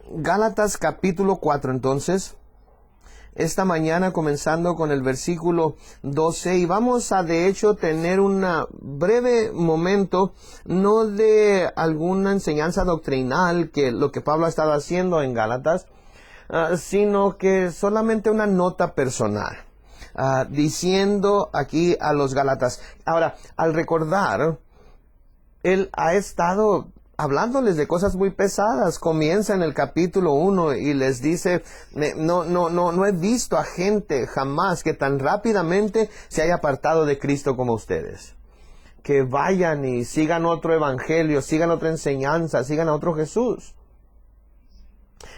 Gálatas capítulo 4 entonces. Esta mañana comenzando con el versículo 12 y vamos a de hecho tener un breve momento, no de alguna enseñanza doctrinal que lo que Pablo ha estado haciendo en Gálatas, sino que solamente una nota personal, diciendo aquí a los Gálatas. Ahora, al recordar, él ha estado hablándoles de cosas muy pesadas. Comienza en el capítulo 1 y les dice, no he visto a gente jamás que tan rápidamente se haya apartado de Cristo como ustedes. Que vayan y sigan otro evangelio, sigan otra enseñanza, sigan a otro Jesús.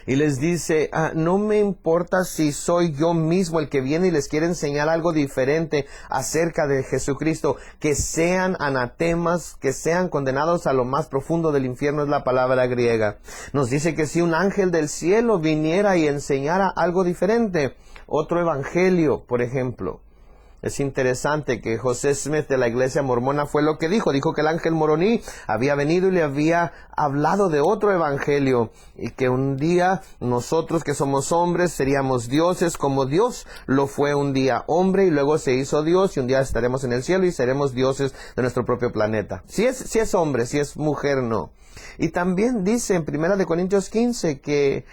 Y les dice, no me importa si soy yo mismo el que viene y les quiere enseñar algo diferente acerca de Jesucristo, que sean anatemas, que sean condenados a lo más profundo del infierno, es la palabra griega. Nos dice que si un ángel del cielo viniera y enseñara algo diferente, otro evangelio, por ejemplo. Es interesante que José Smith de la iglesia mormona fue lo que dijo. Dijo que el ángel moroní había venido y le había hablado de otro evangelio. Y que un día nosotros que somos hombres seríamos dioses como Dios lo fue un día hombre y luego se hizo Dios y un día estaremos en el cielo y seremos dioses de nuestro propio planeta. Si es hombre, si es mujer, no. Y también dice en 1 Corintios 15 que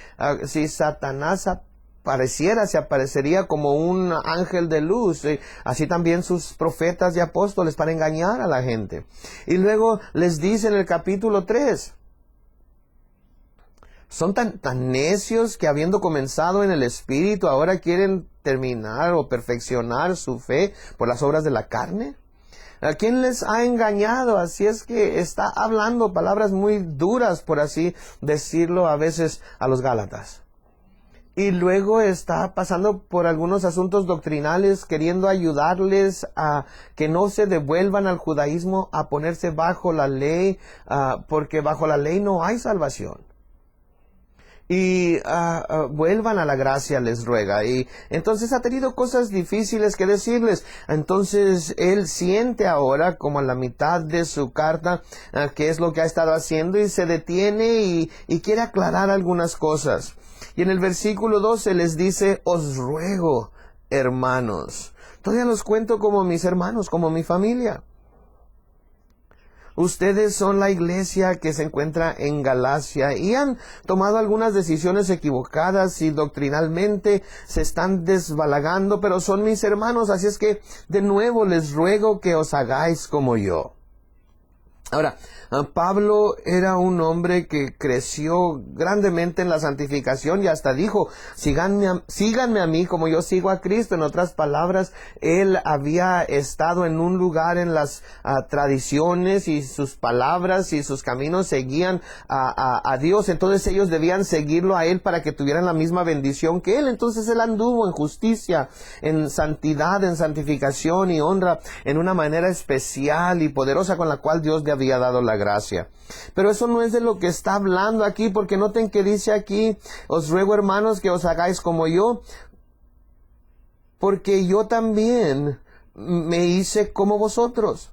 si Satanás se aparecería como un ángel de luz, así también sus profetas y apóstoles para engañar a la gente. Y luego les dice en el capítulo 3, son tan necios que habiendo comenzado en el Espíritu, ahora quieren terminar o perfeccionar su fe por las obras de la carne. ¿A quién les ha engañado? Así es que está hablando palabras muy duras, por así decirlo, a veces a los Gálatas. Y luego está pasando por algunos asuntos doctrinales, queriendo ayudarles a que no se devuelvan al judaísmo, a ponerse bajo la ley, porque bajo la ley no hay salvación. Y vuelvan a la gracia, les ruega. Y entonces ha tenido cosas difíciles que decirles. Entonces él siente ahora, como a la mitad de su carta, qué es lo que ha estado haciendo, y se detiene y quiere aclarar algunas cosas. Y en el versículo 12 les dice, os ruego, hermanos. Todavía los cuento como mis hermanos, como mi familia. Ustedes son la iglesia que se encuentra en Galacia y han tomado algunas decisiones equivocadas y doctrinalmente se están desbalagando, pero son mis hermanos, así es que de nuevo les ruego que os hagáis como yo. Ahora, Pablo era un hombre que creció grandemente en la santificación y hasta dijo, síganme a mí como yo sigo a Cristo. En otras palabras, él había estado en un lugar en las tradiciones y sus palabras y sus caminos seguían a Dios. Entonces ellos debían seguirlo a él para que tuvieran la misma bendición que él. Entonces él anduvo en justicia, en santidad, en santificación y honra en una manera especial y poderosa con la cual Dios le había dado la gracia. Pero eso no es de lo que está hablando aquí, porque noten que dice aquí, os ruego hermanos que os hagáis como yo, porque yo también me hice como vosotros.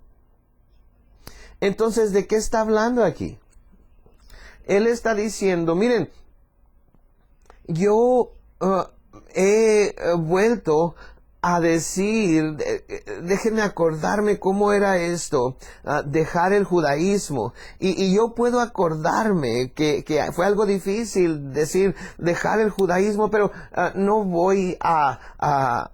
Entonces, ¿de qué está hablando aquí? Él está diciendo, miren, yo he vuelto a decir, déjenme acordarme cómo era esto, dejar el judaísmo. Y yo puedo acordarme que fue algo difícil decir, dejar el judaísmo, pero no voy a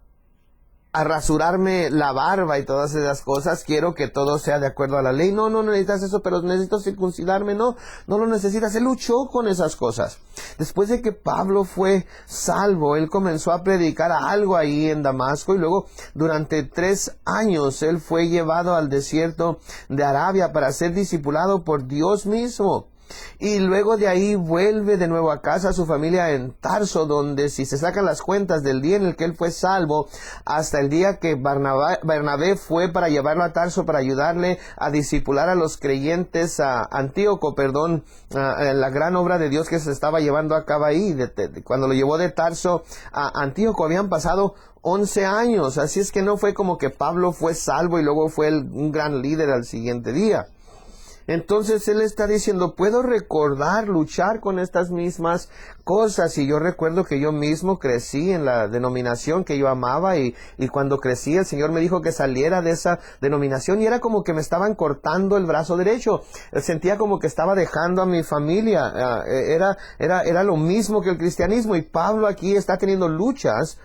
rasurarme la barba y todas esas cosas. Quiero que todo sea de acuerdo a la ley. No necesitas eso, pero necesito circuncidarme. No lo necesitas. Él luchó con esas cosas. Después de que Pablo fue salvo, él comenzó a predicar algo ahí en Damasco y luego durante 3 años él fue llevado al desierto de Arabia para ser discipulado por Dios mismo. Y luego de ahí vuelve de nuevo a casa, a su familia en Tarso, donde si se sacan las cuentas del día en el que él fue salvo, hasta el día que Bernabé fue para llevarlo a Tarso para ayudarle a discipular a los creyentes a Antíoco, en la gran obra de Dios que se estaba llevando a cabo ahí. Cuando lo llevó de Tarso a Antíoco habían pasado 11 años, así es que no fue como que Pablo fue salvo y luego fue un gran líder al siguiente día. Entonces él está diciendo, puedo recordar, luchar con estas mismas cosas. Y yo recuerdo que yo mismo crecí en la denominación que yo amaba y cuando crecí el Señor me dijo que saliera de esa denominación y era como que me estaban cortando el brazo derecho. Sentía como que estaba dejando a mi familia. Era lo mismo que el cristianismo, y Pablo aquí está teniendo luchas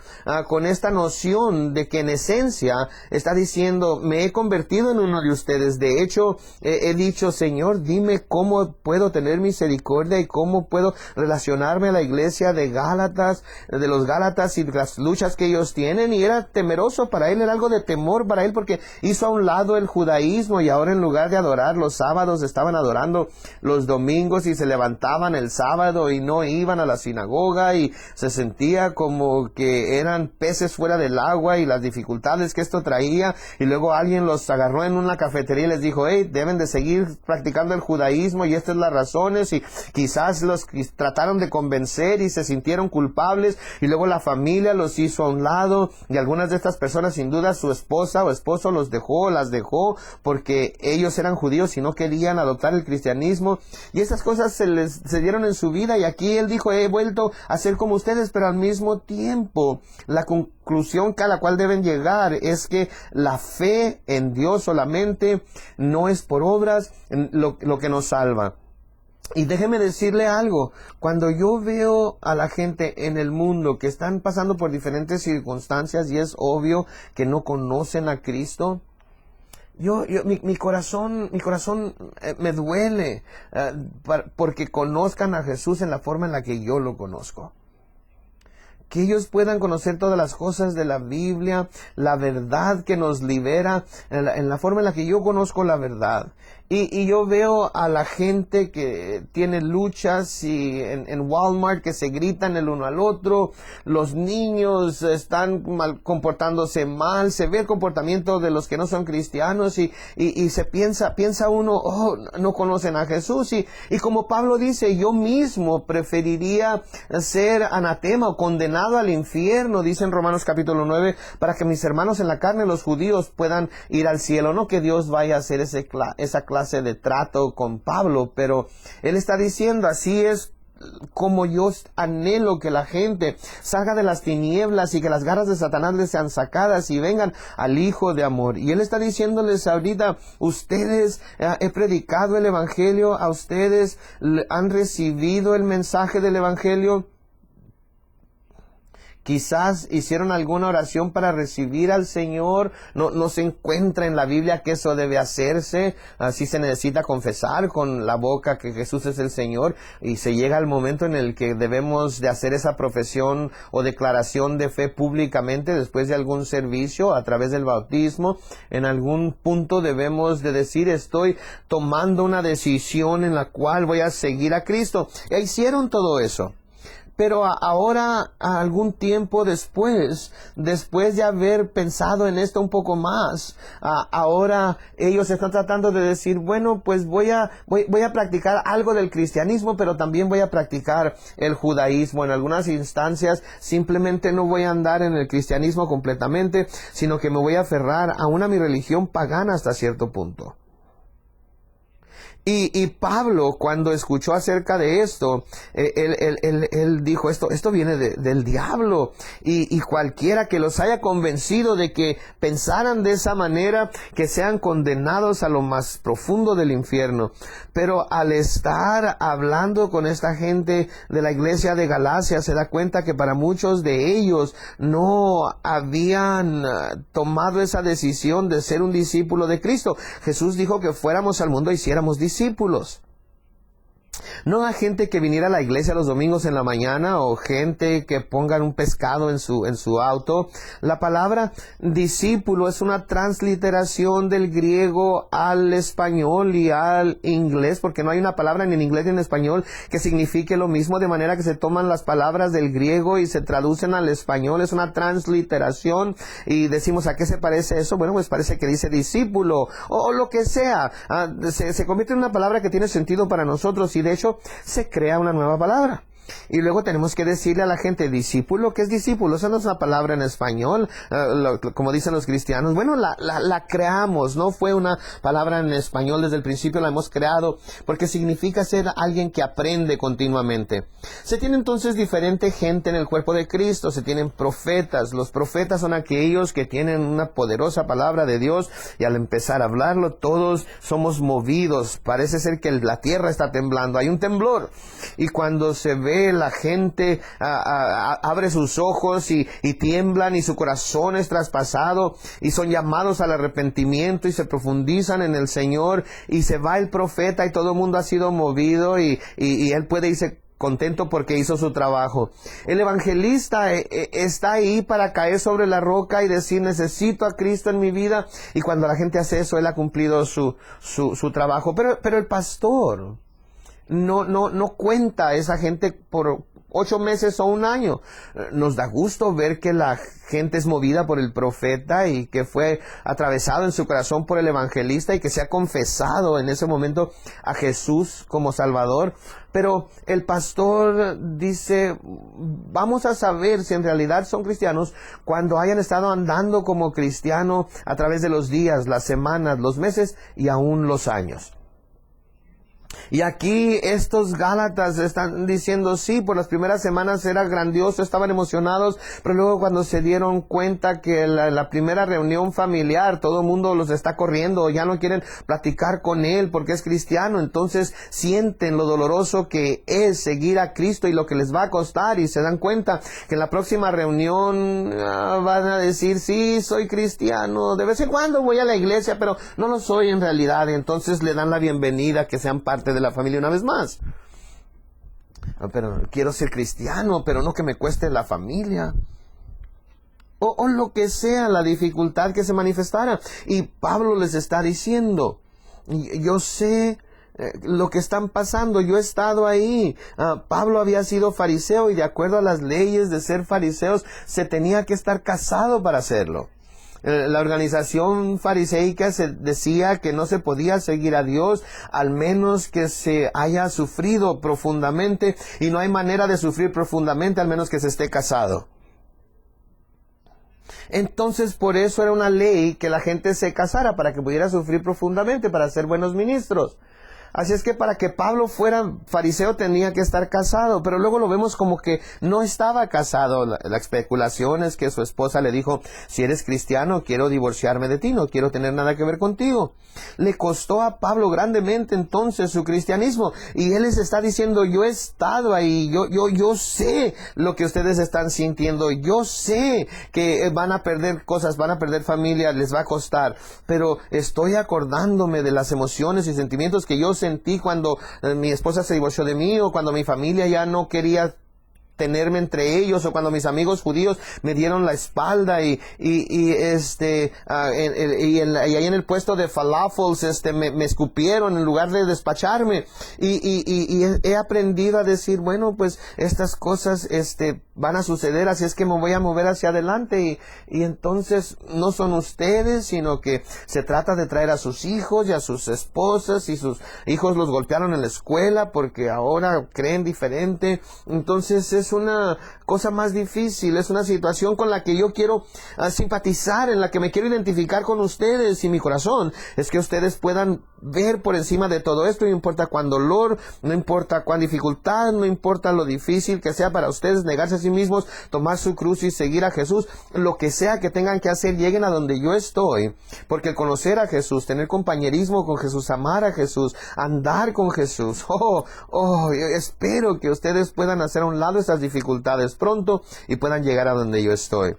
con esta noción de que en esencia está diciendo, me he convertido en uno de ustedes. De hecho, he dicho, Señor, dime cómo puedo tener misericordia y cómo puedo relacionarme a la iglesia de Gálatas, de los Gálatas y las luchas que ellos tienen. Y era temeroso para él, era algo de temor para él, porque hizo a un lado el judaísmo y ahora en lugar de adorar los sábados, estaban adorando los domingos y se levantaban el sábado y no iban a la sinagoga y se sentía como que eran peces fuera del agua y las dificultades que esto traía. Y luego alguien los agarró en una cafetería y les dijo, hey, deben de seguir practicando el judaísmo y estas son las razones, y quizás los trataron de convencer y se sintieron culpables, y luego la familia los hizo a un lado, y algunas de estas personas sin duda su esposa o esposo las dejó porque ellos eran judíos y no querían adoptar el cristianismo, y esas cosas se dieron en su vida. Y aquí él dijo, he vuelto a ser como ustedes, pero al mismo tiempo la conclusión a la cual deben llegar es que la fe en Dios solamente no es por obras lo que nos salva. Y déjeme decirle algo, cuando yo veo a la gente en el mundo que están pasando por diferentes circunstancias y es obvio que no conocen a Cristo, mi corazón me duele porque conozcan a Jesús en la forma en la que yo lo conozco. Que ellos puedan conocer todas las cosas de la Biblia, la verdad que nos libera, en la forma en la que yo conozco la verdad. Y yo veo a la gente que tiene luchas y en Walmart que se gritan el uno al otro, los niños están comportándose mal, se ve el comportamiento de los que no son cristianos y se piensa uno, oh, no conocen a Jesús. Y como Pablo dice, yo mismo preferiría ser anatema o condenado al infierno, dice en Romanos capítulo 9, para que mis hermanos en la carne, los judíos, puedan ir al cielo. No que Dios vaya a hacer esa clase de trato con Pablo, pero él está diciendo, así es como yo anhelo que la gente salga de las tinieblas y que las garras de Satanás les sean sacadas y vengan al Hijo de amor. Y él está diciéndoles ahorita, ustedes, he predicado el Evangelio, a ustedes han recibido el mensaje del Evangelio. Quizás hicieron alguna oración para recibir al Señor. No se encuentra en la Biblia que eso debe hacerse. Así se necesita confesar con la boca que Jesús es el Señor. Y se llega al momento en el que debemos de hacer esa profesión o declaración de fe públicamente después de algún servicio a través del bautismo. En algún punto debemos de decir, estoy tomando una decisión en la cual voy a seguir a Cristo. E hicieron todo eso. Pero ahora, algún tiempo después de haber pensado en esto un poco más, ahora ellos están tratando de decir, bueno, pues voy a practicar algo del cristianismo, pero también voy a practicar el judaísmo. En algunas instancias, simplemente no voy a andar en el cristianismo completamente, sino que me voy a aferrar aún a mi religión pagana hasta cierto punto. Y Pablo, cuando escuchó acerca de esto, él dijo, esto viene del diablo, y cualquiera que los haya convencido de que pensaran de esa manera, que sean condenados a lo más profundo del infierno. Pero al estar hablando con esta gente de la iglesia de Galacia, se da cuenta que para muchos de ellos no habían tomado esa decisión de ser un discípulo de Cristo. Jesús dijo que fuéramos al mundo y hiciéramos discípulos. No a gente que viniera a la iglesia los domingos en la mañana o gente que pongan un pescado en su auto. La palabra discípulo es una transliteración del griego al español y al inglés, porque no hay una palabra ni en inglés ni en español que signifique lo mismo, de manera que se toman las palabras del griego y se traducen al español. Es una transliteración y decimos, ¿a qué se parece eso? Bueno, pues parece que dice discípulo o lo que sea. Se convierte en una palabra que tiene sentido para nosotros y de hecho se crea una nueva palabra. Y luego tenemos que decirle a la gente, discípulo, ¿qué es discípulo? Esa no es una palabra en español, como dicen los cristianos. Bueno, la creamos, no fue una palabra en español desde el principio, la hemos creado porque significa ser alguien que aprende continuamente. Se tiene entonces diferente gente en el cuerpo de Cristo, se tienen profetas. Los profetas son aquellos que tienen una poderosa palabra de Dios y al empezar a hablarlo todos somos movidos. Parece ser que la tierra está temblando, hay un temblor. Y cuando se ve la gente abre sus ojos y tiemblan y su corazón es traspasado y son llamados al arrepentimiento y se profundizan en el Señor y se va el profeta y todo el mundo ha sido movido y él puede irse contento porque hizo su trabajo. El evangelista está ahí para caer sobre la roca y decir, necesito a Cristo en mi vida, y cuando la gente hace eso, él ha cumplido su trabajo. Pero el pastor no cuenta a esa gente por 8 meses o un año. Nos da gusto ver que la gente es movida por el profeta y que fue atravesado en su corazón por el evangelista y que se ha confesado en ese momento a Jesús como Salvador. Pero el pastor dice, vamos a saber si en realidad son cristianos cuando hayan estado andando como cristiano a través de los días, las semanas, los meses y aún los años. Y aquí estos Gálatas están diciendo, sí, por las primeras semanas era grandioso, estaban emocionados, pero luego cuando se dieron cuenta que la primera reunión familiar, todo el mundo los está corriendo, ya no quieren platicar con él porque es cristiano, entonces sienten lo doloroso que es seguir a Cristo y lo que les va a costar, y se dan cuenta que en la próxima reunión van a decir, sí, soy cristiano, de vez en cuando voy a la iglesia, pero no lo soy en realidad, y entonces le dan la bienvenida que sean parte de la familia una vez más. Pero quiero ser cristiano, pero no que me cueste la familia. O lo que sea, la dificultad que se manifestara. Y Pablo les está diciendo, yo sé lo que están pasando, yo he estado ahí. Pablo había sido fariseo y de acuerdo a las leyes de ser fariseos se tenía que estar casado para hacerlo. La organización fariseica se decía que no se podía seguir a Dios al menos que se haya sufrido profundamente, y no hay manera de sufrir profundamente al menos que se esté casado. Entonces por eso era una ley que la gente se casara para que pudiera sufrir profundamente para ser buenos ministros. Así es que para que Pablo fuera fariseo tenía que estar casado, pero luego lo vemos como que no estaba casado. La especulación es que su esposa le dijo, si eres cristiano, quiero divorciarme de ti, no quiero tener nada que ver contigo. Le costó a Pablo grandemente entonces su cristianismo, y él les está diciendo, yo he estado ahí, yo sé lo que ustedes están sintiendo, yo sé que van a perder cosas, van a perder familia, les va a costar, pero estoy acordándome de las emociones y sentimientos que yo sentí cuando mi esposa se divorció de mí, o cuando mi familia ya no quería tenerme entre ellos, o cuando mis amigos judíos me dieron la espalda y ahí en el puesto de falafels me escupieron en lugar de despacharme, y he aprendido a decir, bueno, pues estas cosas van a suceder, así es que me voy a mover hacia adelante, y entonces no son ustedes, sino que se trata de traer a sus hijos y a sus esposas, y sus hijos los golpearon en la escuela porque ahora creen diferente. Entonces es una cosa más difícil, es una situación con la que yo quiero simpatizar, en la que me quiero identificar con ustedes, y mi corazón es que ustedes puedan ver por encima de todo esto, no importa cuán dolor, no importa cuán dificultad, no importa lo difícil que sea para ustedes negarse a sí mismos, tomar su cruz y seguir a Jesús, lo que sea que tengan que hacer, lleguen a donde yo estoy, porque conocer a Jesús, tener compañerismo con Jesús, amar a Jesús, andar con Jesús, espero que ustedes puedan hacer a un lado estas dificultades pronto y puedan llegar a donde yo estoy.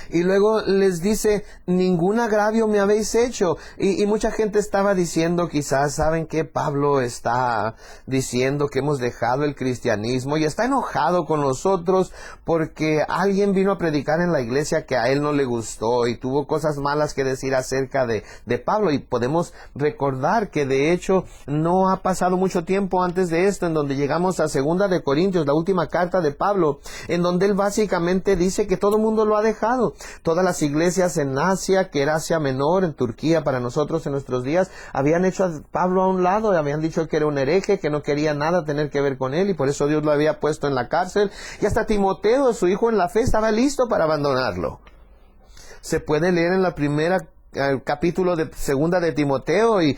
Y luego les dice, ningún agravio me habéis hecho. Y mucha gente estaba diciendo, quizás, ¿saben qué? Pablo está diciendo que hemos dejado el cristianismo y está enojado con nosotros porque alguien vino a predicar en la iglesia que a él no le gustó y tuvo cosas malas que decir acerca de Pablo. Y podemos recordar que de hecho no ha pasado mucho tiempo antes de esto, en donde llegamos a 2 de Corintios, la última carta de Pablo, en donde él básicamente dice que todo el mundo lo ha dejado. dejado. Todas las iglesias en Asia, que era Asia Menor, en Turquía para nosotros en nuestros días, habían hecho a Pablo a un lado, habían dicho que era un hereje, que no quería nada tener que ver con él, y por eso Dios lo había puesto en la cárcel. Y hasta Timoteo, su hijo en la fe, estaba listo para abandonarlo. Se puede leer en la primera capítulo de segunda de Timoteo y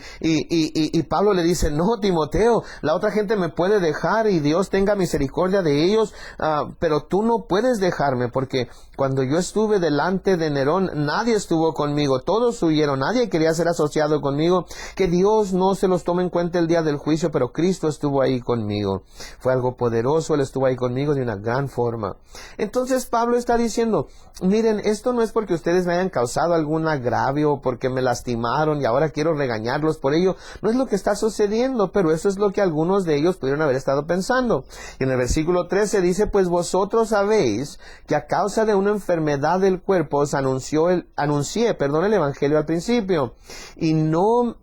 Pablo le dice, no, Timoteo, la otra gente me puede dejar y Dios tenga misericordia de ellos, pero tú no puedes dejarme, porque cuando yo estuve delante de Nerón, nadie estuvo conmigo, todos huyeron, nadie quería ser asociado conmigo, que Dios no se los tome en cuenta el día del juicio, pero Cristo estuvo ahí conmigo. Fue algo poderoso, Él estuvo ahí conmigo de una gran forma. Entonces Pablo está diciendo, miren, esto no es porque ustedes me hayan causado algún agravio, porque me lastimaron y ahora quiero regañarlos por ello. No es lo que está sucediendo, pero eso es lo que algunos de ellos pudieron haber estado pensando. Y en el versículo 13 dice, pues vosotros sabéis que a causa de una enfermedad del cuerpo os anuncié el evangelio al principio, y no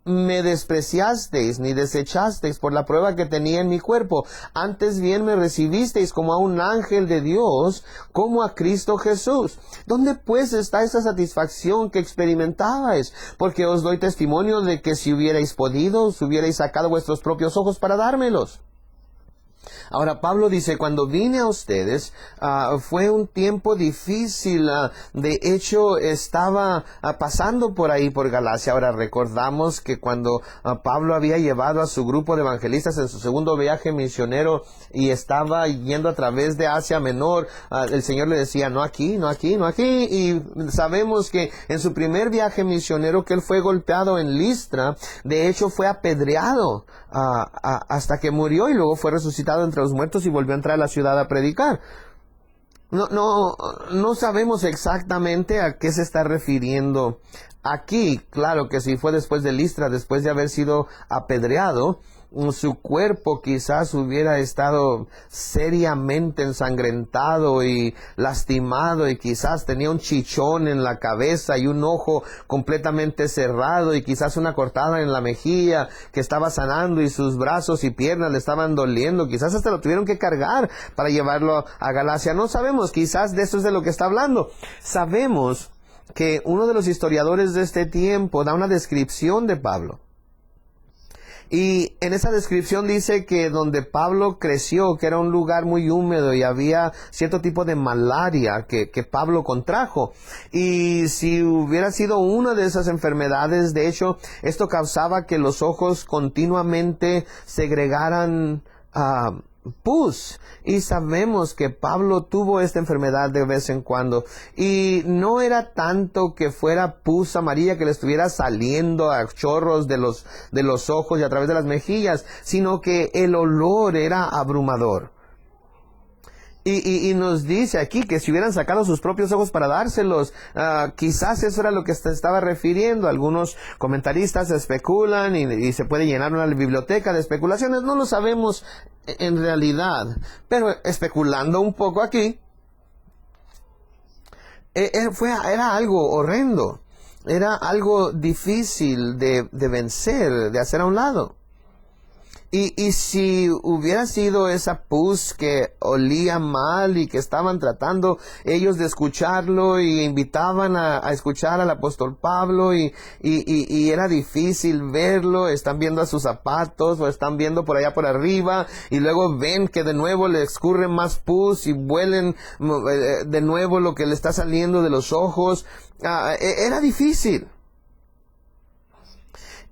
me despreciasteis ni desechasteis por la prueba que tenía en mi cuerpo, antes bien me recibisteis como a un ángel de Dios, como a Cristo Jesús. ¿Dónde pues está esa satisfacción que experimentabais? Porque os doy testimonio de que si hubierais podido, os hubierais sacado vuestros propios ojos para dármelos. Ahora Pablo dice, cuando vine a ustedes, fue un tiempo difícil, de hecho estaba pasando por ahí por Galacia. Ahora recordamos que cuando Pablo había llevado a su grupo de evangelistas en su segundo viaje misionero y estaba yendo a través de Asia Menor, el Señor le decía, no aquí, no aquí, no aquí, y sabemos que en su primer viaje misionero que él fue golpeado en Listra, de hecho fue apedreado hasta que murió y luego fue resucitado entre los muertos y volvió a entrar a la ciudad a predicar. No sabemos exactamente a qué se está refiriendo aquí. Claro que si fue después de Listra, después de haber sido apedreado, su cuerpo quizás hubiera estado seriamente ensangrentado y lastimado, y quizás tenía un chichón en la cabeza y un ojo completamente cerrado y quizás una cortada en la mejilla que estaba sanando, y sus brazos y piernas le estaban doliendo, quizás hasta lo tuvieron que cargar para llevarlo a Galacia. No sabemos, quizás de eso es de lo que está hablando. Sabemos que uno de los historiadores de este tiempo da una descripción de Pablo. Y en esa descripción dice que donde Pablo creció, que era un lugar muy húmedo y había cierto tipo de malaria que Pablo contrajo. Y si hubiera sido una de esas enfermedades, de hecho, esto causaba que los ojos continuamente segregaran pus, y sabemos que Pablo tuvo esta enfermedad de vez en cuando, y no era tanto que fuera pus amarilla que le estuviera saliendo a chorros de los ojos y a través de las mejillas, sino que el olor era abrumador. Y nos dice aquí que si hubieran sacado sus propios ojos para dárselos, quizás eso era lo que se estaba refiriendo. Algunos comentaristas especulan y se puede llenar una biblioteca de especulaciones. No lo sabemos en realidad, pero especulando un poco aquí, era algo horrendo, era algo difícil de vencer, de hacer a un lado. Y si hubiera sido esa pus que olía mal y que estaban tratando ellos de escucharlo y invitaban a escuchar al apóstol Pablo y era difícil verlo, están viendo a sus zapatos o están viendo por allá por arriba y luego ven que de nuevo le escurre más pus y huelen de nuevo lo que le está saliendo de los ojos, era difícil.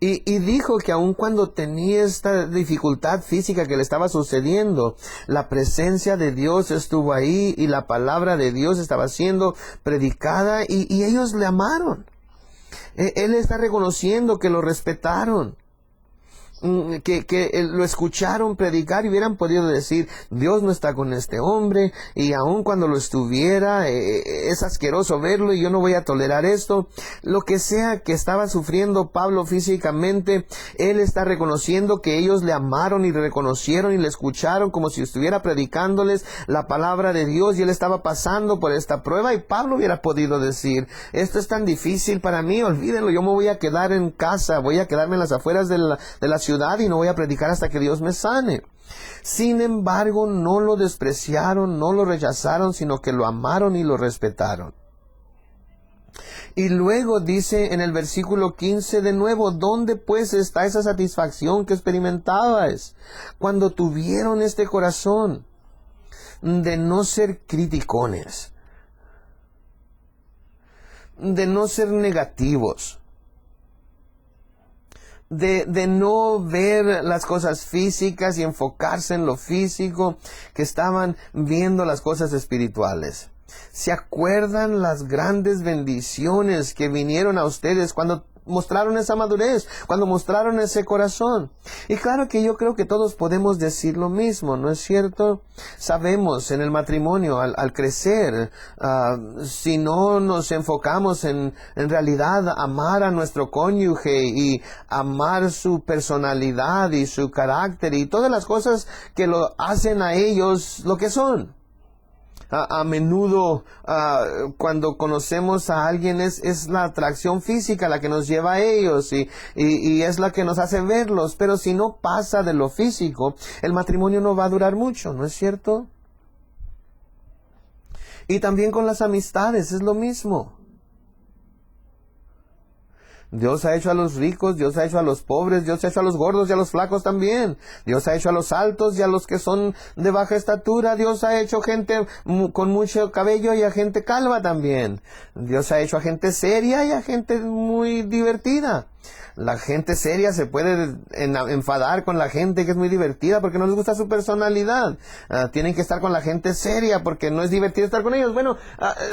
Y dijo que aun cuando tenía esta dificultad física que le estaba sucediendo, la presencia de Dios estuvo ahí y la palabra de Dios estaba siendo predicada y ellos le amaron. Él está reconociendo que lo respetaron, que lo escucharon predicar y hubieran podido decir, Dios no está con este hombre, y aun cuando lo estuviera, es asqueroso verlo y yo no voy a tolerar esto. Lo que sea que estaba sufriendo Pablo físicamente, él está reconociendo que ellos le amaron y le reconocieron y le escucharon como si estuviera predicándoles la palabra de Dios, y él estaba pasando por esta prueba, y Pablo hubiera podido decir, esto es tan difícil para mí, olvídenlo, yo me voy a quedar en casa, voy a quedarme en las afueras de la ciudad y no voy a predicar hasta que Dios me sane. Sin embargo, no lo despreciaron, no lo rechazaron, sino que lo amaron y lo respetaron. Y luego dice en el versículo 15 de nuevo, ¿dónde pues está esa satisfacción que experimentabais cuando tuvieron este corazón de no ser criticones, de no ser negativos, de no ver las cosas físicas y enfocarse en lo físico, que estaban viendo las cosas espirituales? ¿Se acuerdan las grandes bendiciones que vinieron a ustedes cuando mostraron esa madurez, cuando mostraron ese corazón? Y claro que yo creo que todos podemos decir lo mismo, ¿no es cierto? Sabemos en el matrimonio, al crecer, si no nos enfocamos en realidad amar a nuestro cónyuge y amar su personalidad y su carácter y todas las cosas que lo hacen a ellos lo que son. A menudo cuando conocemos a alguien es la atracción física la que nos lleva a ellos y es la que nos hace verlos, pero si no pasa de lo físico, el matrimonio no va a durar mucho, ¿no es cierto? Y también con las amistades es lo mismo. Dios ha hecho a los ricos, Dios ha hecho a los pobres, Dios ha hecho a los gordos y a los flacos también. Dios ha hecho a los altos y a los que son de baja estatura. Dios ha hecho gente con mucho cabello y a gente calva también. Dios ha hecho a gente seria y a gente muy divertida. La gente seria se puede enfadar con la gente que es muy divertida porque no les gusta su personalidad. Tienen que estar con la gente seria porque no es divertido estar con ellos. Bueno,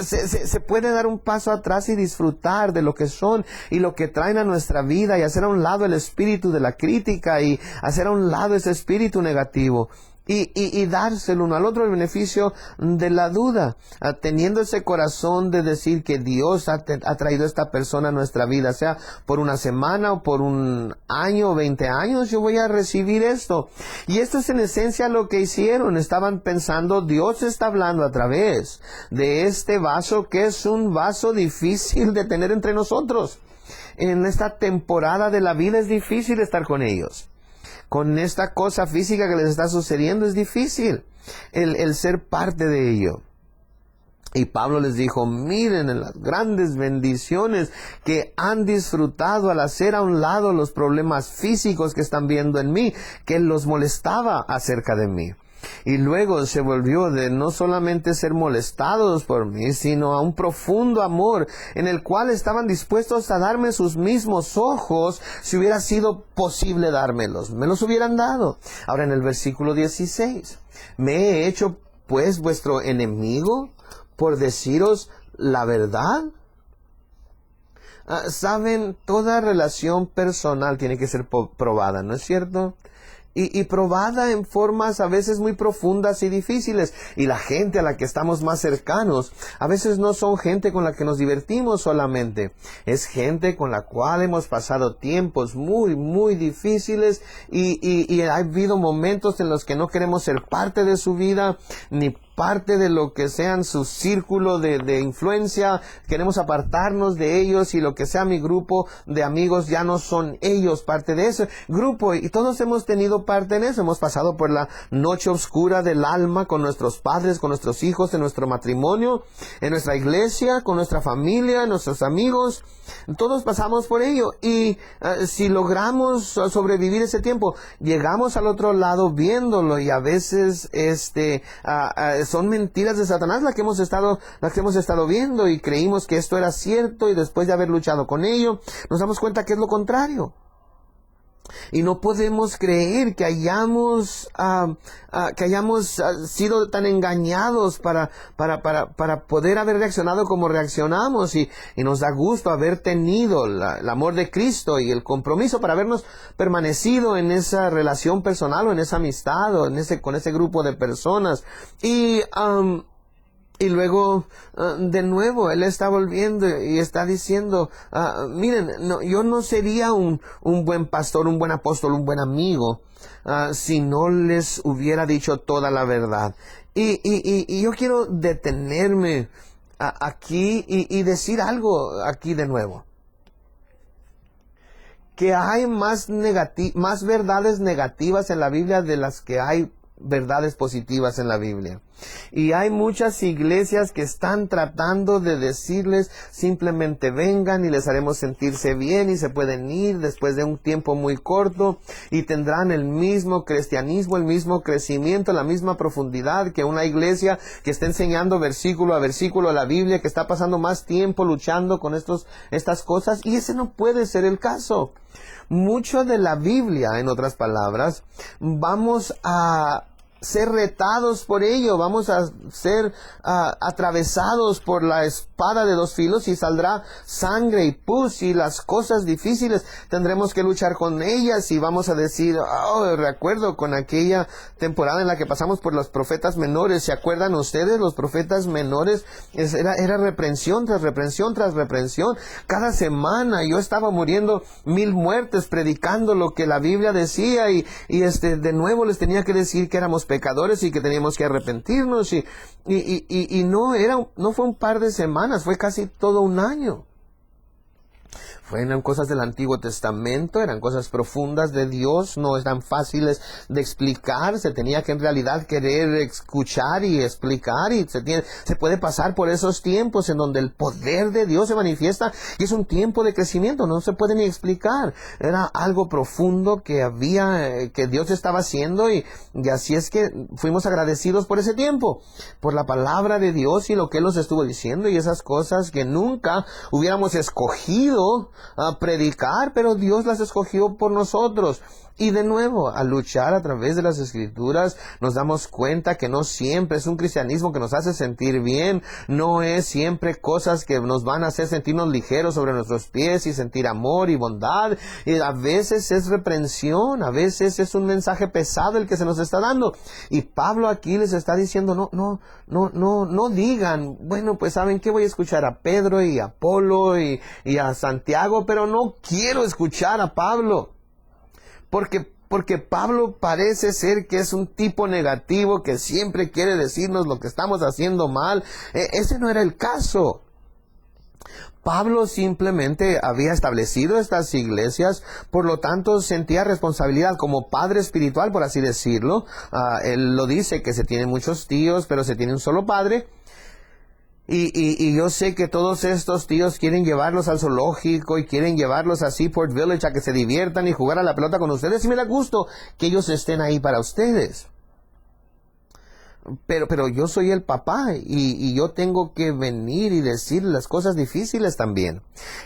se puede dar un paso atrás y disfrutar de lo que son y lo que traen a nuestra vida y hacer a un lado el espíritu de la crítica y hacer a un lado ese espíritu negativo. Y darse el uno al otro el beneficio de la duda, teniendo ese corazón de decir que Dios ha traído a esta persona a nuestra vida, sea por una semana o por un año o 20 años, yo voy a recibir esto. Y esto es en esencia lo que hicieron. Estaban pensando, Dios está hablando a través de este vaso, que es un vaso difícil de tener entre nosotros. En esta temporada de la vida es difícil estar con ellos. Con esta cosa física que les está sucediendo es difícil el ser parte de ello. Y Pablo les dijo, miren en las grandes bendiciones que han disfrutado al hacer a un lado los problemas físicos que están viendo en mí, que los molestaba acerca de mí. Y luego se volvió de no solamente ser molestados por mí, sino a un profundo amor en el cual estaban dispuestos a darme sus mismos ojos si hubiera sido posible dármelos. Me los hubieran dado. Ahora en el versículo 16, ¿me he hecho pues vuestro enemigo por deciros la verdad? Saben, toda relación personal tiene que ser probada, ¿no es cierto? Y probada en formas a veces muy profundas y difíciles. Y la gente a la que estamos más cercanos, a veces no son gente con la que nos divertimos solamente. Es gente con la cual hemos pasado tiempos muy, muy difíciles y ha habido momentos en los que no queremos ser parte de su vida, ni parte de lo que sean su círculo de influencia. Queremos apartarnos de ellos y lo que sea mi grupo de amigos ya no son ellos parte de ese grupo. Y todos hemos tenido parte en eso. Hemos pasado por la noche oscura del alma con nuestros padres, con nuestros hijos, en nuestro matrimonio, en nuestra iglesia, con nuestra familia, nuestros amigos. Todos pasamos por ello. Y si logramos sobrevivir ese tiempo, llegamos al otro lado viéndolo y a veces son mentiras de Satanás las que hemos estado viendo y creímos que esto era cierto y después de haber luchado con ello, nos damos cuenta que es lo contrario. Y no podemos creer que hayamos sido tan engañados para poder haber reaccionado como reaccionamos y nos da gusto haber tenido el amor de Cristo y el compromiso para habernos permanecido en esa relación personal o en esa amistad o con ese grupo de personas. Y luego, de nuevo, él está volviendo y está diciendo, miren, yo no sería un buen pastor, un buen apóstol, un buen amigo, si no les hubiera dicho toda la verdad. Y yo quiero detenerme aquí y decir algo aquí de nuevo. Que hay más verdades negativas en la Biblia de las que hay verdades positivas en la Biblia. Y hay muchas iglesias que están tratando de decirles simplemente vengan y les haremos sentirse bien y se pueden ir después de un tiempo muy corto y tendrán el mismo cristianismo, el mismo crecimiento, la misma profundidad que una iglesia que está enseñando versículo a versículo la Biblia, que está pasando más tiempo luchando con estas cosas, y ese no puede ser el caso. Mucho de la Biblia, en otras palabras, vamos a ser retados por ello, vamos a ser atravesados por la espada de dos filos y saldrá sangre y pus y las cosas difíciles tendremos que luchar con ellas y vamos a decir, recuerdo con aquella temporada en la que pasamos por los profetas menores, ¿se acuerdan ustedes? Los profetas menores era reprensión tras reprensión tras reprensión, cada semana yo estaba muriendo 1000 muertes predicando lo que la Biblia decía y de nuevo les tenía que decir que éramos pecadores y que teníamos que arrepentirnos y no fue un par de semanas, fue casi todo un año. Eran cosas del Antiguo Testamento, eran cosas profundas de Dios, no eran fáciles de explicar, se tenía que en realidad querer escuchar y explicar y se puede pasar por esos tiempos en donde el poder de Dios se manifiesta y es un tiempo de crecimiento, no se puede ni explicar. Era algo profundo que Dios estaba haciendo y así es que fuimos agradecidos por ese tiempo, por la palabra de Dios y lo que Él nos estuvo diciendo y esas cosas que nunca hubiéramos escogido a predicar, pero Dios las escogió por nosotros. Y de nuevo, al luchar a través de las Escrituras, nos damos cuenta que no siempre es un cristianismo que nos hace sentir bien, no es siempre cosas que nos van a hacer sentirnos ligeros sobre nuestros pies y sentir amor y bondad. Y a veces es reprensión, a veces es un mensaje pesado el que se nos está dando. Y Pablo aquí les está diciendo, no digan, bueno, pues ¿saben qué? Voy a escuchar a Pedro y a Apolo y a Santiago, pero no quiero escuchar a Pablo. Porque Pablo parece ser que es un tipo negativo que siempre quiere decirnos lo que estamos haciendo mal. Ese no era el caso. Pablo simplemente había establecido estas iglesias, por lo tanto sentía responsabilidad como padre espiritual, por así decirlo. Él lo dice que se tienen muchos tíos, pero se tiene un solo padre. Y yo sé que todos estos tíos quieren llevarlos al zoológico y quieren llevarlos a Seaport Village a que se diviertan y jugar a la pelota con ustedes. Y me da gusto que ellos estén ahí para ustedes. Pero yo soy el papá y yo tengo que venir y decir las cosas difíciles también.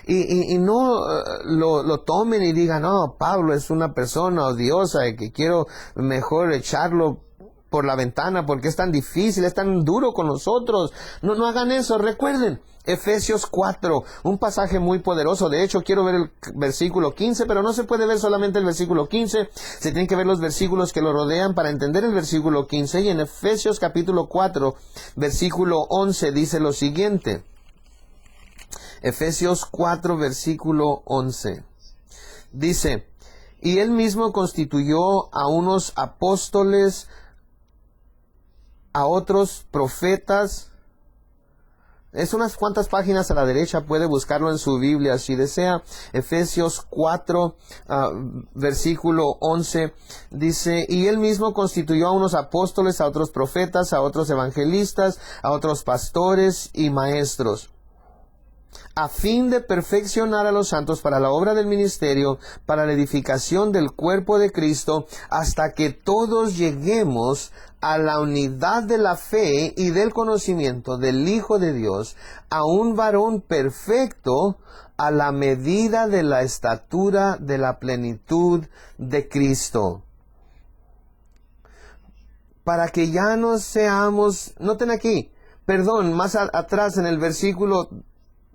Y no lo tomen y digan, no, Pablo es una persona odiosa y que quiero mejor echarlo por la ventana porque es tan difícil, es tan duro con nosotros. No hagan eso. Recuerden, Efesios 4, un pasaje muy poderoso. De hecho, quiero ver el versículo 15, pero no se puede ver solamente el versículo 15. Se tienen que ver los versículos que lo rodean para entender el versículo 15. Y en Efesios capítulo 4, versículo 11, dice lo siguiente. Efesios 4, versículo 11. Dice, y Él mismo constituyó a unos apóstoles, a otros profetas. Es unas cuantas páginas a la derecha, puede buscarlo en su Biblia si desea. Efesios 4, versículo 11, dice, y Él mismo constituyó a unos apóstoles, a otros profetas, a otros evangelistas, a otros pastores y maestros, a fin de perfeccionar a los santos para la obra del ministerio, para la edificación del cuerpo de Cristo, hasta que todos lleguemos a la unidad de la fe y del conocimiento del Hijo de Dios, a un varón perfecto, a la medida de la estatura de la plenitud de Cristo. Para que ya no seamos, noten aquí, más atrás en el versículo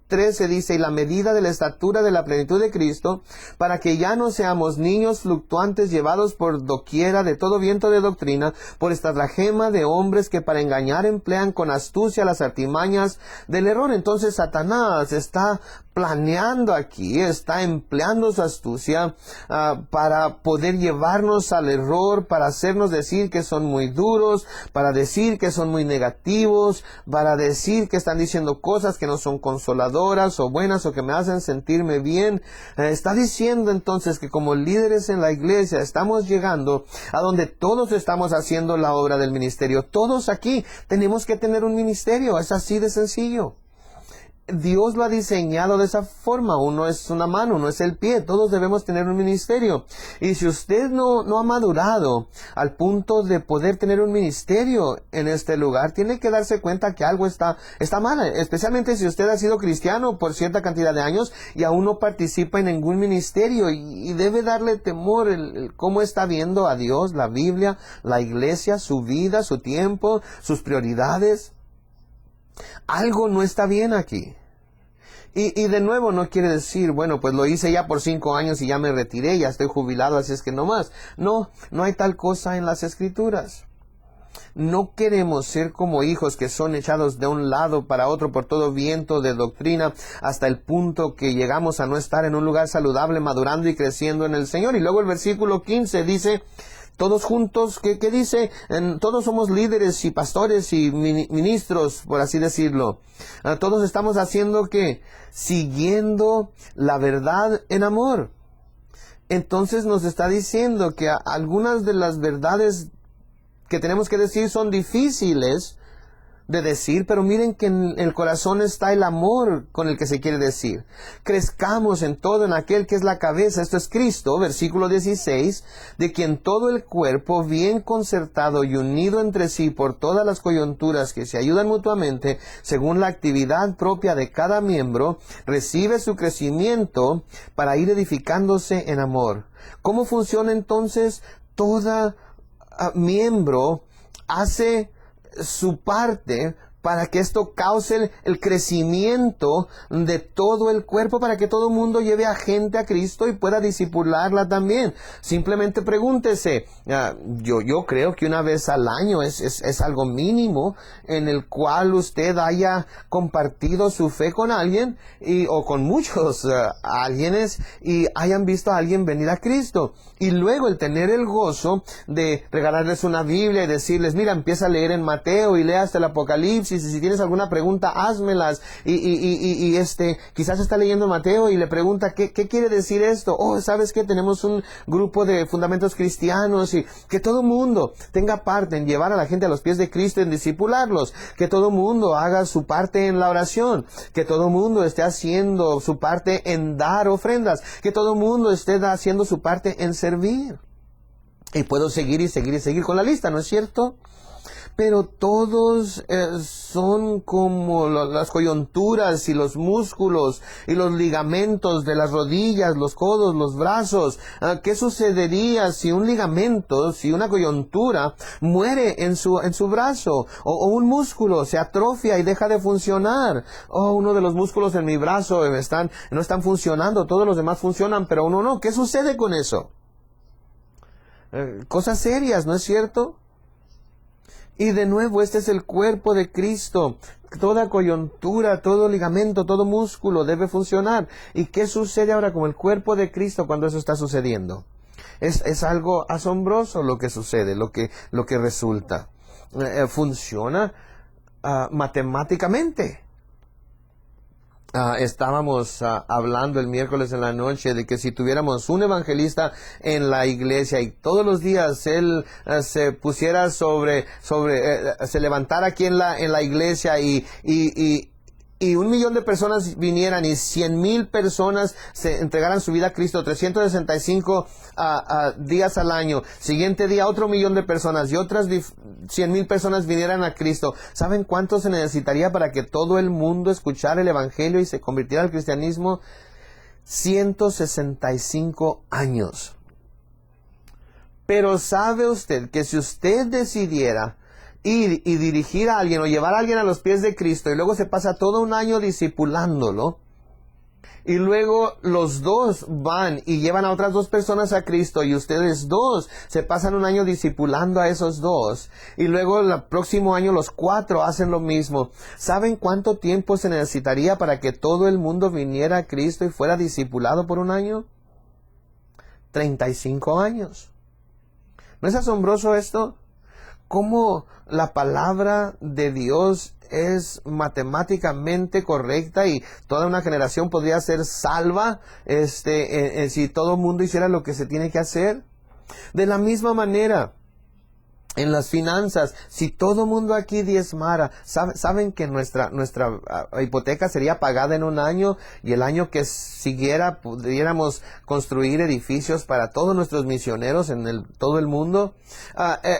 13 dice, y la medida de la estatura de la plenitud de Cristo, para que ya no seamos niños fluctuantes llevados por doquiera de todo viento de doctrina, por estratagema de hombres que para engañar emplean con astucia las artimañas del error. Entonces Satanás está planeando aquí, está empleando su astucia para poder llevarnos al error, para hacernos decir que son muy duros, para decir que son muy negativos, para decir que están diciendo cosas que no son consoladoras o buenas o que me hacen sentirme bien. Está diciendo entonces que como líderes en la iglesia estamos llegando a donde todos estamos haciendo la obra del ministerio. Todos aquí tenemos que tener un ministerio, es así de sencillo. Dios lo ha diseñado de esa forma. Uno es una mano, uno es el pie. Todos debemos tener un ministerio. Y si usted no ha madurado al punto de poder tener un ministerio en este lugar, tiene que darse cuenta que algo está mal. Especialmente si usted ha sido cristiano por cierta cantidad de años y aún no participa en ningún ministerio. Y debe darle temor el cómo está viendo a Dios, la Biblia, la iglesia, su vida, su tiempo, sus prioridades. Algo no está bien aquí. Y de nuevo no quiere decir, bueno, pues lo hice ya por 5 años y ya me retiré, ya estoy jubilado, así es que no más. No hay tal cosa en las Escrituras. No queremos ser como hijos que son echados de un lado para otro por todo viento de doctrina hasta el punto que llegamos a no estar en un lugar saludable, madurando y creciendo en el Señor. Y luego el versículo 15 dice, todos juntos, ¿qué dice? Todos somos líderes y pastores y ministros, por así decirlo. Todos estamos haciendo ¿qué? Siguiendo la verdad en amor. Entonces nos está diciendo que algunas de las verdades que tenemos que decir son difíciles de decir, pero miren que en el corazón está el amor con el que se quiere decir. Crezcamos en todo en aquel que es la cabeza, esto es Cristo, versículo 16, de quien todo el cuerpo, bien concertado y unido entre sí por todas las coyunturas que se ayudan mutuamente, según la actividad propia de cada miembro, recibe su crecimiento para ir edificándose en amor. ¿Cómo funciona entonces? Todo miembro hace su parte para que esto cause el crecimiento de todo el cuerpo, para que todo el mundo lleve a gente a Cristo y pueda discipularla también. Simplemente pregúntese, yo creo que una vez al año es algo mínimo en el cual usted haya compartido su fe con alguien o con muchos alguienes y hayan visto a alguien venir a Cristo. Y luego el tener el gozo de regalarles una Biblia y decirles, mira, empieza a leer en Mateo y lea hasta el Apocalipsis, y si tienes alguna pregunta, házmelas. Y quizás está leyendo Mateo y le pregunta, ¿qué quiere decir esto? Oh, ¿sabes qué? Tenemos un grupo de fundamentos cristianos, y que todo mundo tenga parte en llevar a la gente a los pies de Cristo, en discipularlos. Que todo mundo haga su parte en la oración. Que todo mundo esté haciendo su parte en dar ofrendas. Que todo mundo esté haciendo su parte en servir. Y puedo seguir y seguir y seguir con la lista, ¿no es cierto? Pero todos son como las coyunturas y los músculos y los ligamentos de las rodillas, los codos, los brazos. ¿Qué sucedería si un ligamento, si una coyuntura muere en su brazo? O un músculo se atrofia y deja de funcionar. Uno de los músculos en mi brazo no están funcionando, todos los demás funcionan, pero uno no. ¿Qué sucede con eso? Cosas serias, ¿no es cierto? Y de nuevo, este es el cuerpo de Cristo. Toda coyuntura, todo ligamento, todo músculo debe funcionar. ¿Y qué sucede ahora con el cuerpo de Cristo cuando eso está sucediendo? Es algo asombroso lo que sucede, lo que resulta. Funciona matemáticamente. Estábamos hablando el miércoles en la noche de que si tuviéramos un evangelista en la iglesia y todos los días él se pusiera se levantara aquí en la iglesia y 1,000,000 de personas vinieran y 100,000 personas se entregaran su vida a Cristo, 365 días al año, siguiente día otro 1,000,000 de personas y otras 100,000 personas vinieran a Cristo. ¿Saben cuánto se necesitaría para que todo el mundo escuchara el evangelio y se convirtiera al cristianismo? 165 años. Pero ¿sabe usted que si usted decidiera ir y dirigir a alguien o llevar a alguien a los pies de Cristo y luego se pasa todo un año discipulándolo, y luego los dos van y llevan a otras dos personas a Cristo y ustedes dos se pasan un año discipulando a esos dos y luego el próximo año los 4 hacen lo mismo. ¿Saben cuánto tiempo se necesitaría para que todo el mundo viniera a Cristo y fuera discipulado por un año? 35 años. ¿No es asombroso esto? ¿Cómo la palabra de Dios es matemáticamente correcta y toda una generación podría ser salva si todo el mundo hiciera lo que se tiene que hacer? De la misma manera, en las finanzas, si todo mundo aquí diezmara, ¿saben que nuestra hipoteca sería pagada en un año y el año que siguiera pudiéramos construir edificios para todos nuestros misioneros en todo el mundo?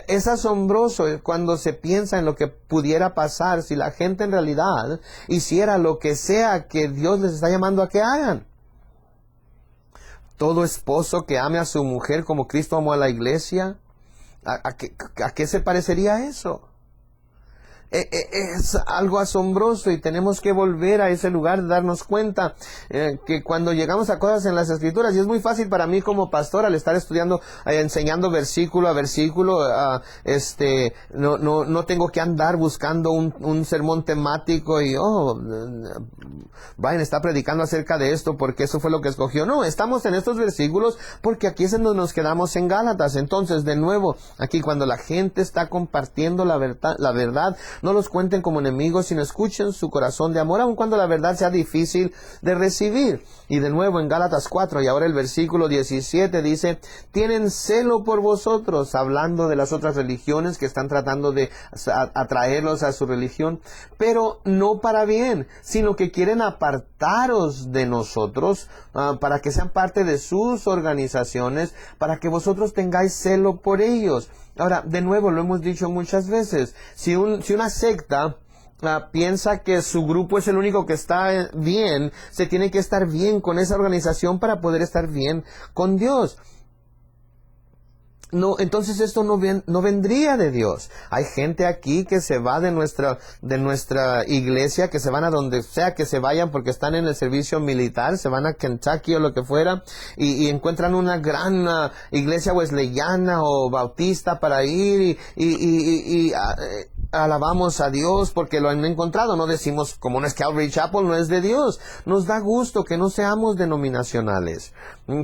Es asombroso cuando se piensa en lo que pudiera pasar si la gente en realidad hiciera lo que sea que Dios les está llamando a que hagan. Todo esposo que ame a su mujer como Cristo amó a la iglesia, ¿a qué se parecería eso? Es algo asombroso y tenemos que volver a ese lugar de darnos cuenta que cuando llegamos a cosas en las Escrituras, y es muy fácil para mí como pastor al estar estudiando, enseñando versículo a versículo, no tengo que andar buscando un sermón temático y Brian está predicando acerca de esto porque eso fue lo que escogió. No, estamos en estos versículos porque aquí es donde nos quedamos en Gálatas. Entonces, de nuevo, aquí cuando la gente está compartiendo la verdad, no los cuenten como enemigos, sino escuchen su corazón de amor, aun cuando la verdad sea difícil de recibir. Y de nuevo en Gálatas 4, y ahora el versículo 17 dice, tienen celo por vosotros, hablando de las otras religiones que están tratando de atraerlos a su religión, pero no para bien, sino que quieren apartaros de nosotros, para que sean parte de sus organizaciones, para que vosotros tengáis celo por ellos. Ahora, de nuevo, lo hemos dicho muchas veces, si una secta piensa que su grupo es el único que está bien, se tiene que estar bien con esa organización para poder estar bien con Dios. No, entonces esto no vendría de Dios. Hay gente aquí que se va de nuestra iglesia, que se van a donde sea que se vayan porque están en el servicio militar, se van a Kentucky o lo que fuera y encuentran una gran iglesia wesleyana o bautista para ir y alabamos a Dios porque lo han encontrado. No decimos, como no es Calvary Chapel, no es de Dios. Nos da gusto que no seamos denominacionales,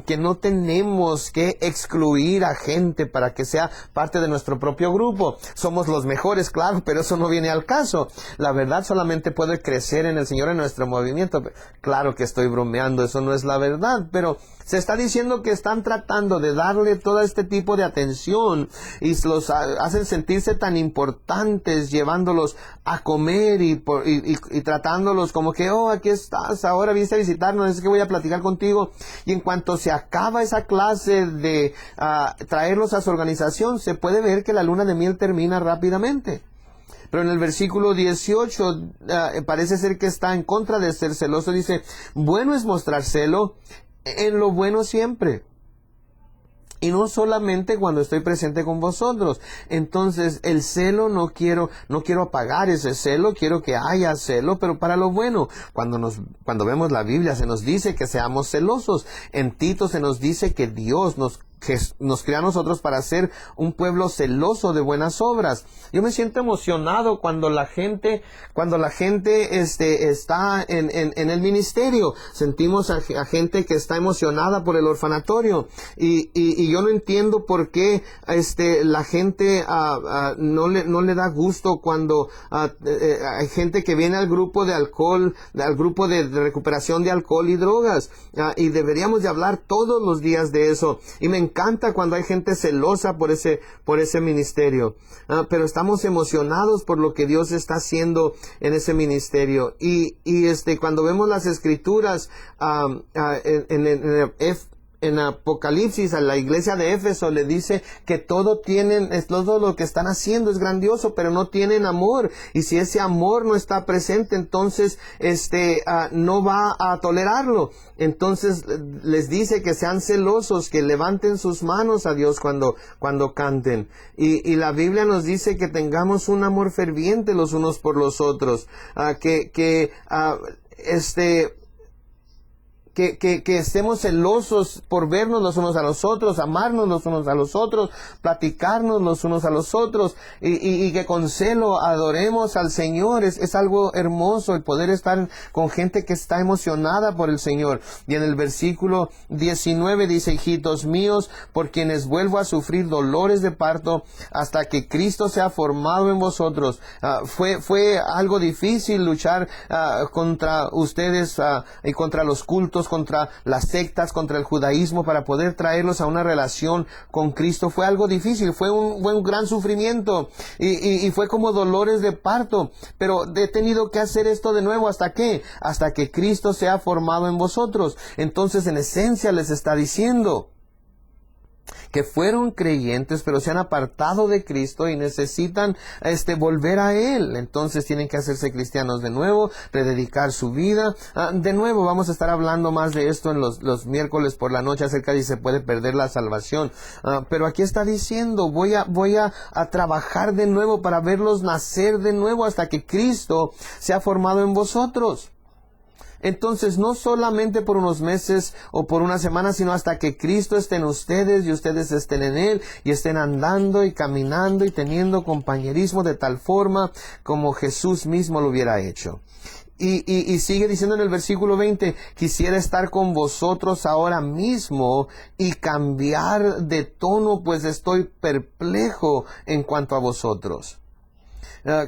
que no tenemos que excluir a gente para que sea parte de nuestro propio grupo. Somos los mejores, claro, pero eso no viene al caso. La verdad solamente puede crecer en el Señor en nuestro movimiento. Claro que estoy bromeando, eso no es la verdad, pero se está diciendo que están tratando de darle todo este tipo de atención y los hacen sentirse tan importantes, llevándolos a comer y tratándolos como que, aquí estás, ahora viniste a visitarnos, es que voy a platicar contigo. Y en cuanto se acaba esa clase de traerlos a su organización, se puede ver que la luna de miel termina rápidamente. Pero en el versículo 18 parece ser que está en contra de ser celoso. Dice, bueno es mostrar celo en lo bueno siempre, y no solamente cuando estoy presente con vosotros. Entonces el celo no quiero apagar ese celo, quiero que haya celo, pero para lo bueno. Cuando vemos la Biblia se nos dice que seamos celosos. En Tito se nos dice que Dios nos crea a nosotros para ser un pueblo celoso de buenas obras. Yo me siento emocionado cuando la gente está en el ministerio. Sentimos a gente que está emocionada por el orfanatorio y yo no entiendo por qué la gente no le da gusto cuando hay gente que viene al grupo de alcohol, al grupo de recuperación de alcohol y drogas, y deberíamos de hablar todos los días de eso. Y me encanta cuando hay gente celosa por ese ministerio, pero estamos emocionados por lo que Dios está haciendo en ese ministerio. Y cuando vemos las escrituras en Apocalipsis, a la iglesia de Éfeso le dice que todo lo que están haciendo es grandioso, pero no tienen amor. Y si ese amor no está presente, entonces no va a tolerarlo. Entonces les dice que sean celosos, que levanten sus manos a Dios cuando canten. Y la Biblia nos dice que tengamos un amor ferviente los unos por los otros, que estemos celosos por vernos los unos a los otros, amarnos los unos a los otros, platicarnos los unos a los otros, y que con celo adoremos al Señor. Es algo hermoso el poder estar con gente que está emocionada por el Señor. Y en el versículo 19 dice: hijitos míos, por quienes vuelvo a sufrir dolores de parto hasta que Cristo sea formado en vosotros. Fue algo difícil luchar contra ustedes y contra los cultos, contra las sectas, contra el judaísmo, para poder traerlos a una relación con Cristo. Fue algo difícil, fue un gran sufrimiento, y fue como dolores de parto, pero he tenido que hacer esto de nuevo. ¿Hasta qué? Hasta que Cristo sea formado en vosotros. Entonces, en esencia les está diciendo que fueron creyentes, pero se han apartado de Cristo y necesitan volver a Él. Entonces tienen que hacerse cristianos de nuevo, rededicar su vida. De nuevo, vamos a estar hablando más de esto en los miércoles por la noche, acerca de si se puede perder la salvación. Pero aquí está diciendo: voy a trabajar de nuevo para verlos nacer de nuevo hasta que Cristo sea formado en vosotros. Entonces, no solamente por unos meses o por una semana, sino hasta que Cristo esté en ustedes y ustedes estén en Él, y estén andando y caminando y teniendo compañerismo de tal forma como Jesús mismo lo hubiera hecho. Y sigue diciendo en el versículo 20: quisiera estar con vosotros ahora mismo y cambiar de tono, pues estoy perplejo en cuanto a vosotros.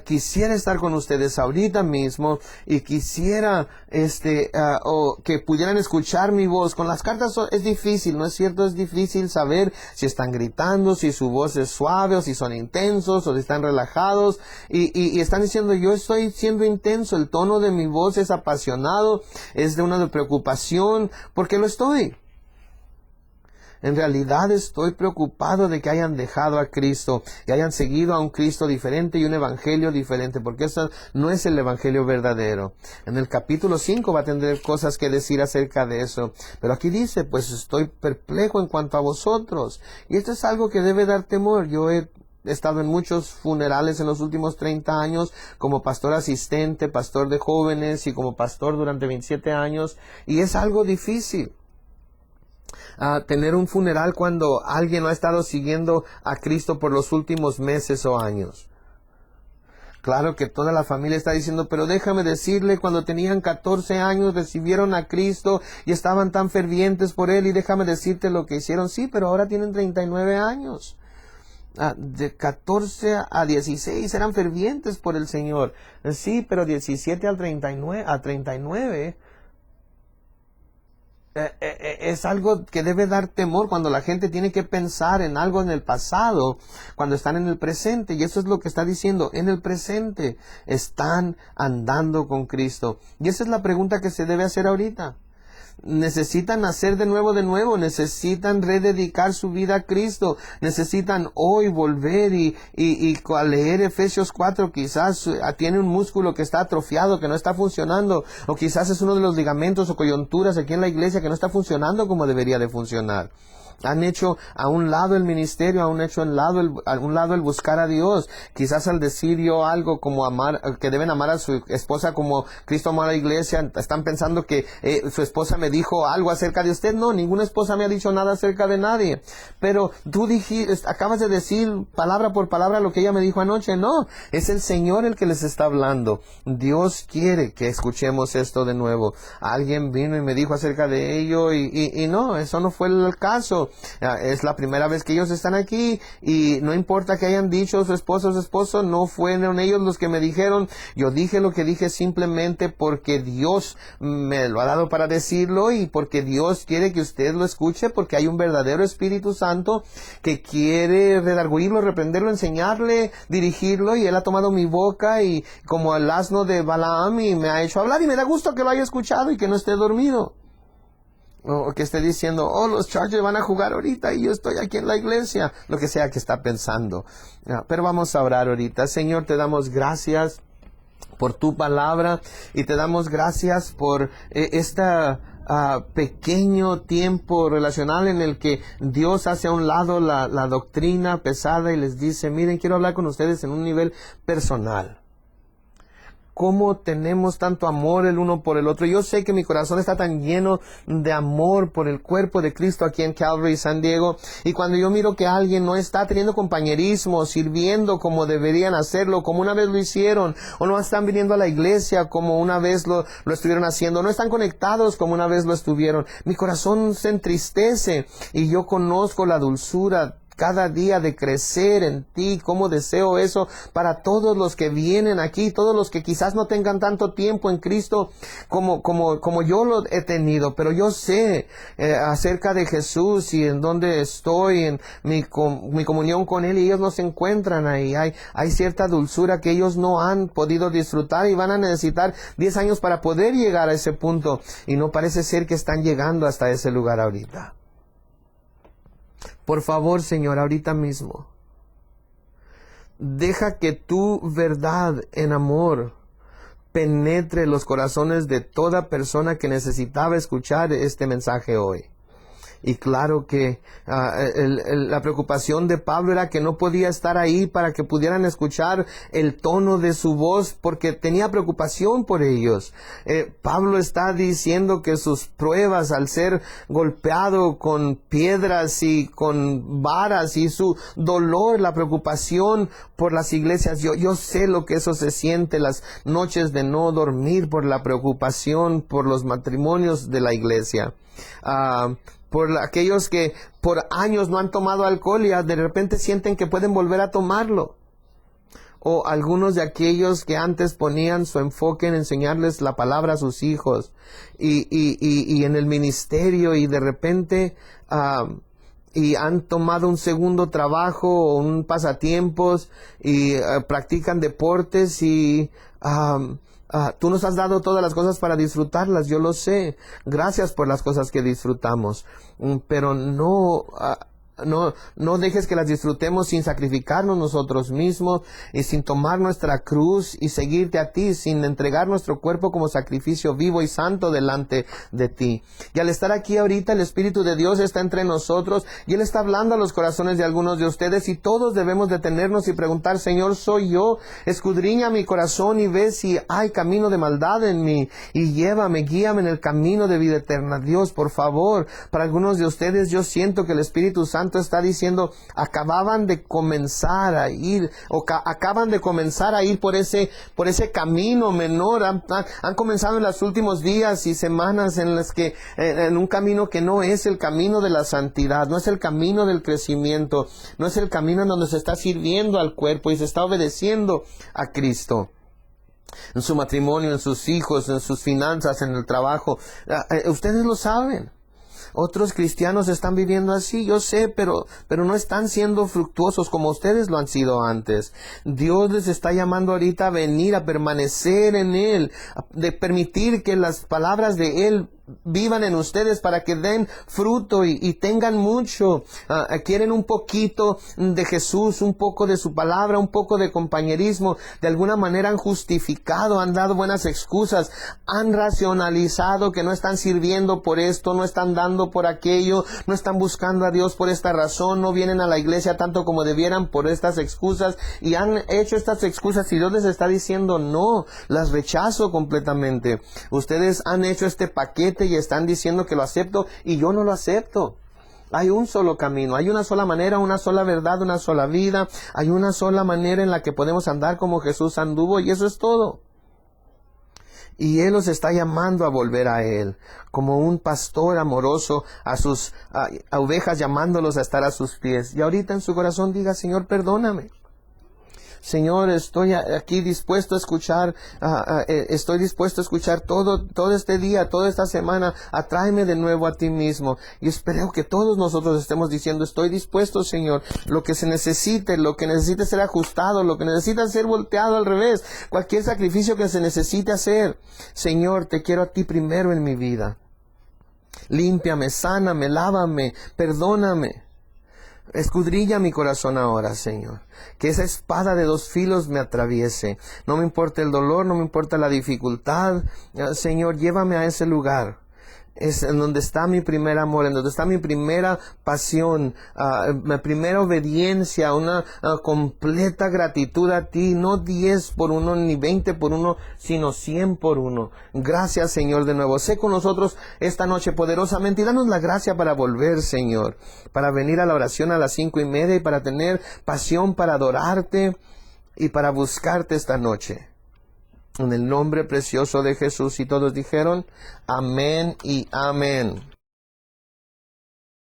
Quisiera estar con ustedes ahorita mismo, y quisiera que pudieran escuchar mi voz. Con las cartas es difícil, ¿no es cierto? Es difícil saber si están gritando, si su voz es suave, o si son intensos, o si están relajados, y están diciendo: yo estoy siendo intenso, el tono de mi voz es apasionado, es de una preocupación, porque lo estoy. En realidad estoy preocupado de que hayan dejado a Cristo y hayan seguido a un Cristo diferente y un evangelio diferente, porque eso no es el evangelio verdadero. En el capítulo 5 va a tener cosas que decir acerca de eso, pero aquí dice: pues estoy perplejo en cuanto a vosotros. Y esto es algo que debe dar temor. Yo he estado en muchos funerales en los últimos 30 años como pastor asistente, pastor de jóvenes, y como pastor durante 27 años, y es algo difícil. Tener un funeral cuando alguien no ha estado siguiendo a Cristo por los últimos meses o años. Claro que toda la familia está diciendo: pero déjame decirle, cuando tenían 14 años recibieron a Cristo y estaban tan fervientes por Él, y déjame decirte lo que hicieron. Sí, pero ahora tienen 39 años. De 14 a 16 eran fervientes por el Señor. Sí, pero 17 a 39 es algo que debe dar temor, cuando la gente tiene que pensar en algo en el pasado, cuando están en el presente. Y eso es lo que está diciendo: en el presente están andando con Cristo. Y esa es la pregunta que se debe hacer ahorita. Necesitan nacer de nuevo, necesitan rededicar su vida a Cristo, necesitan hoy volver y al leer Efesios 4, quizás tiene un músculo que está atrofiado, que no está funcionando, o quizás es uno de los ligamentos o coyunturas aquí en la iglesia que no está funcionando como debería de funcionar. Han hecho a un lado el ministerio, a un lado el buscar a Dios. Quizás al decir yo algo como que deben amar a su esposa como Cristo amó a la iglesia, están pensando que su esposa me dijo algo acerca de usted. No, ninguna esposa me ha dicho nada acerca de nadie. Pero tú acabas de decir palabra por palabra lo que ella me dijo anoche. No, es el Señor el que les está hablando. Dios quiere que escuchemos esto de nuevo. Alguien vino y me dijo acerca de ello, y no, eso no fue el caso. Es la primera vez que ellos están aquí, y no importa que hayan dicho su esposo, no fueron ellos los que me dijeron. Yo dije lo que dije simplemente porque Dios me lo ha dado para decirlo, y porque Dios quiere que usted lo escuche, porque hay un verdadero Espíritu Santo que quiere redarguirlo, reprenderlo, enseñarle, dirigirlo, y Él ha tomado mi boca y como el asno de Balaam, y me ha hecho hablar, y me da gusto que lo haya escuchado y que no esté dormido. O que esté diciendo: los Chargers van a jugar ahorita y yo estoy aquí en la iglesia. Lo que sea que está pensando. Pero vamos a orar ahorita. Señor, te damos gracias por tu palabra, y te damos gracias por pequeño tiempo relacional en el que Dios hace a un lado la doctrina pesada y les dice: miren, quiero hablar con ustedes en un nivel personal. cómo tenemos tanto amor el uno por el otro. Yo sé que mi corazón está tan lleno de amor por el cuerpo de Cristo aquí en Calvary San Diego. Y cuando yo miro que alguien no está teniendo compañerismo, sirviendo como deberían hacerlo, como una vez lo hicieron, o no están viniendo a la iglesia como una vez lo estuvieron haciendo, no están conectados como una vez lo estuvieron, mi corazón se entristece y yo conozco la dulzura cada día de crecer en ti, como deseo eso para todos los que vienen aquí, todos los que quizás no tengan tanto tiempo en Cristo como yo lo he tenido, pero yo sé acerca de Jesús y en dónde estoy, en mi comunión con Él, y ellos no se encuentran ahí. Hay cierta dulzura que ellos no han podido disfrutar y van a necesitar 10 años para poder llegar a ese punto, y no parece ser que están llegando hasta ese lugar ahorita. Por favor, Señor, ahorita mismo, deja que tu verdad en amor penetre los corazones de toda persona que necesitaba escuchar este mensaje hoy. Y claro que la preocupación de Pablo era que no podía estar ahí para que pudieran escuchar el tono de su voz, porque tenía preocupación por ellos. Pablo está diciendo que sus pruebas al ser golpeado con piedras y con varas, y su dolor, la preocupación por las iglesias, yo sé lo que eso se siente, las noches de no dormir por la preocupación por los matrimonios de la iglesia. Por aquellos que por años no han tomado alcohol y de repente sienten que pueden volver a tomarlo. O algunos de aquellos que antes ponían su enfoque en enseñarles la palabra a sus hijos y en el ministerio, y de repente y han tomado un segundo trabajo o un pasatiempos y practican deportes y tú nos has dado todas las cosas para disfrutarlas, yo lo sé. Gracias por las cosas que disfrutamos, pero no dejes que las disfrutemos sin sacrificarnos nosotros mismos y sin tomar nuestra cruz y seguirte a ti, sin entregar nuestro cuerpo como sacrificio vivo y santo delante de ti. Y al estar aquí ahorita, el Espíritu de Dios está entre nosotros y Él está hablando a los corazones de algunos de ustedes, y todos debemos detenernos y preguntar: Señor, ¿soy yo? Escudriña mi corazón y ve si hay camino de maldad en mí, y guíame en el camino de vida eterna. Dios, por favor, para algunos de ustedes yo siento que el Espíritu Santo está diciendo: acaban de comenzar a ir por ese camino menor, han comenzado en los últimos días y semanas en las que en un camino que no es el camino de la santidad, no es el camino del crecimiento, no es el camino en donde se está sirviendo al cuerpo y se está obedeciendo a Cristo. En su matrimonio, en sus hijos, en sus finanzas, en el trabajo, ustedes lo saben. Otros cristianos están viviendo así, yo sé, pero no están siendo fructuosos como ustedes lo han sido antes. Dios les está llamando ahorita a venir, a permanecer en Él, de permitir que las palabras de Él vivan en ustedes para que den fruto y tengan mucho. Quieren un poquito de Jesús, un poco de su palabra, un poco de compañerismo. De alguna manera han justificado, han dado buenas excusas, han racionalizado que no están sirviendo por esto, no están dando por aquello, no están buscando a Dios por esta razón, no vienen a la iglesia tanto como debieran por estas excusas, y han hecho estas excusas y Dios les está diciendo: no, las rechazo completamente. Ustedes han hecho este paquete y están diciendo que lo acepto, y yo no lo acepto. Hay un solo camino, hay una sola manera, una sola verdad, una sola vida, hay una sola manera en la que podemos andar como Jesús anduvo, y eso es todo. Y Él los está llamando a volver a Él, como un pastor amoroso a sus ovejas, llamándolos a estar a sus pies. Y ahorita en su corazón diga: Señor, perdóname. Señor, estoy aquí dispuesto a escuchar, todo este día, toda esta semana. Atráeme de nuevo a ti mismo. Y espero que todos nosotros estemos diciendo: estoy dispuesto, Señor. Lo que se necesite, lo que necesite ser ajustado, lo que necesita ser volteado al revés, cualquier sacrificio que se necesite hacer. Señor, te quiero a ti primero en mi vida. Límpiame, sáname, lávame, perdóname. Escudriña mi corazón ahora, Señor. Que esa espada de dos filos me atraviese. No me importa el dolor, no me importa la dificultad. Señor, llévame a ese lugar. es en donde está mi primer amor, en donde está mi primera pasión, mi primera obediencia, una completa gratitud a ti, no 10 por uno ni 20 por uno, sino 100 por uno. Gracias, Señor, de nuevo. Sé con nosotros esta noche poderosamente y danos la gracia para volver, Señor, para venir a la oración a las 5:30 y para tener pasión para adorarte y para buscarte esta noche. En el nombre precioso de Jesús, y todos dijeron, amén y amén.